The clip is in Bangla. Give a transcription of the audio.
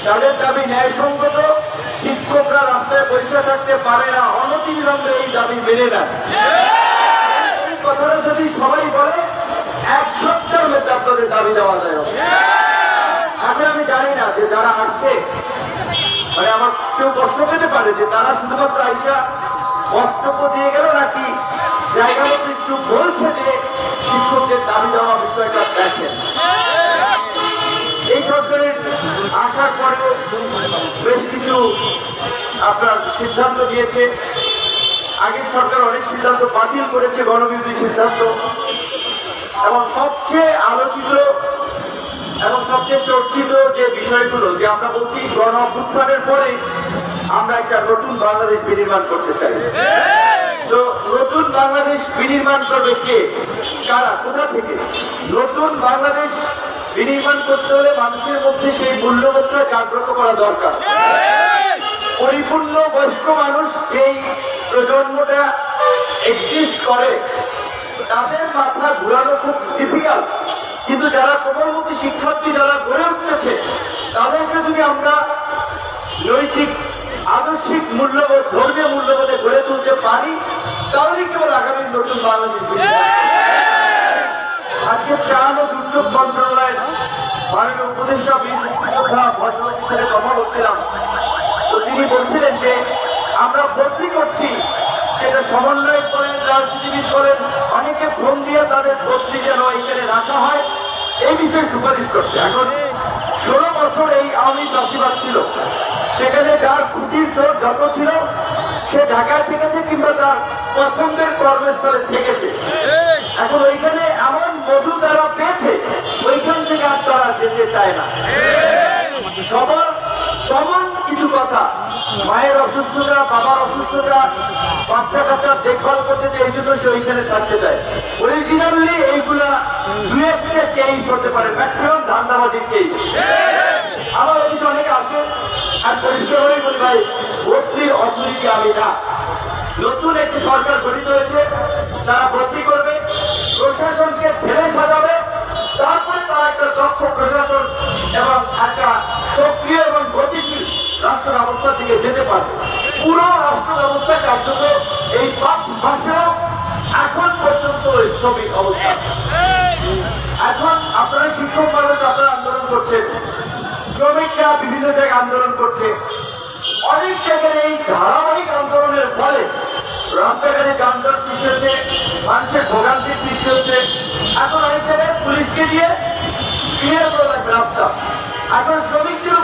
তাদের দাবি ন্যায়সঙ্গত। শিক্ষকরা রাস্তায় বসে থাকতে পারে না, অনতিবিলম্বে এই দাবি মেনে নেন। এই কথাটা যদি সবাই বলে, এক সপ্তাহের মধ্যে আপনাদের দাবি দেওয়া যায়। এখন আমি জানি না যে যারা আসছে, মানে আমার কেউ প্রশ্ন পেতে পারে যে তারা শুধুমাত্র আইসা বক্তব্য দিয়ে গেল নাকি জায়গা মতো একটু বলছে যে শিক্ষকদের দাবি দেওয়া বিষয়টা দেখেন। এই সরকারের আসার পরেও বেশ কিছু আপনার সিদ্ধান্ত নিয়েছে। আগের সরকার অনেক সিদ্ধান্ত বাতিল করেছে, গণবিরোধী সিদ্ধান্ত, এবং সবচেয়ে আলোচিত এবং সবচেয়ে চর্চিত যে বিষয়গুলো যে আমরা বলছি গণ অভ্যুত্থানের পরে আমরা একটা নতুন বাংলাদেশ বিনির্মাণ করতে চাই। তো নতুন বাংলাদেশ বিনির্মাণ করবে কে, কারা, কোথা থেকে? নতুন বাংলাদেশ বিনির্মাণ করতে হলে মানুষের মধ্যে সেই মূল্যবোধটা জাগ্রত করা দরকার। পরিপূর্ণ বয়স্ক মানুষ যেই প্রজন্মটা এক্সিস্ট করে তাদের মাথা ঘুরানো খুব ডিফিকাল্ট, কিন্তু যারা কোমলমতি শিক্ষার্থী যারা গড়ে উঠতেছে তাদেরকে যদি আমরা নৈতিক আদর্শিক মূল্যবোধ, ধর্মীয় মূল্যবোধে গড়ে তুলতে পারি, তাহলেই কেবল আগামী নতুন বাংলাদেশ। আজকে ত্রাণ ও দুর্যোগ মন্ত্রণালয়ের মাননীয় উপদেষ্টা সাথে কথা বলছিলাম, তো তিনি বলছিলেন যে আমরা ভর্তি করছি, সেটা সমন্বয় করেন, রাজনীতিবিদ করেন, অনেকে ফোন দিয়ে তাদের ভর্তি যেন এখানে রাখা হয় এই বিষয়ে সুপারিশ করছে। এখন 16 বছর এই আওয়ামী চাষিবাদ ছিল, সেখানে যার খুঁটির জোর যত ছিল সে ঢাকায় থেকেছে কিংবা তার পছন্দের কর্মস্থলে থেকেছে। এখন ওইখানে এমন মধু তারা পেয়েছে, ওইখান থেকে আর তারা যেতে চায় না। সবার কমন কিছু কথা, মায়ের অসুস্থতা, বাবার অসুস্থতা, বাচ্চা কাচ্চা দেখভাল করতে চাই, এই জন্য সে ওইখানে থাকতে চায়। অরিজিনালি এইগুলা দু একটা কেস হতে পারে, ম্যাক্সিমাম ধান্দাবাজির কেস। আমার অফিসে অনেকে আসে আর পরিষ্কার হয়ে বলি, ভাই ভর্তির অথরিটি আমি না। নতুন একটি সরকার গঠিত হয়েছে, তারা ভর্তি করবে, প্রশাসনকে ঢেলে সাজাবে, তারপরে তারা একটা দক্ষ প্রশাসন এবং একটা সক্রিয় এবং গতিশীল রাষ্ট্র ব্যবস্থার দিকে যেতে পারবে। পুরো রাষ্ট্র ব্যবস্থা কার্যত এই 5 মাসেও এখন পর্যন্ত স্থবির অবস্থা। এখন আপনারা শিক্ষক মানুষ, আপনারা আন্দোলন করছেন, শ্রমিকরা বিভিন্ন জায়গায় আন্দোলন করছে, অনেক জায়গায় এই ধারাবাহিক আন্দোলনের ফলে রাস্তাঘাটে যানজট সৃষ্টি হচ্ছে, মানুষের ভোগান্তির সৃষ্টি হচ্ছে। এখন অনেক জায়গায় পুলিশকে দিয়ে ক্লিয়ার করে রাখবে রাস্তা। এখন শ্রমিকদের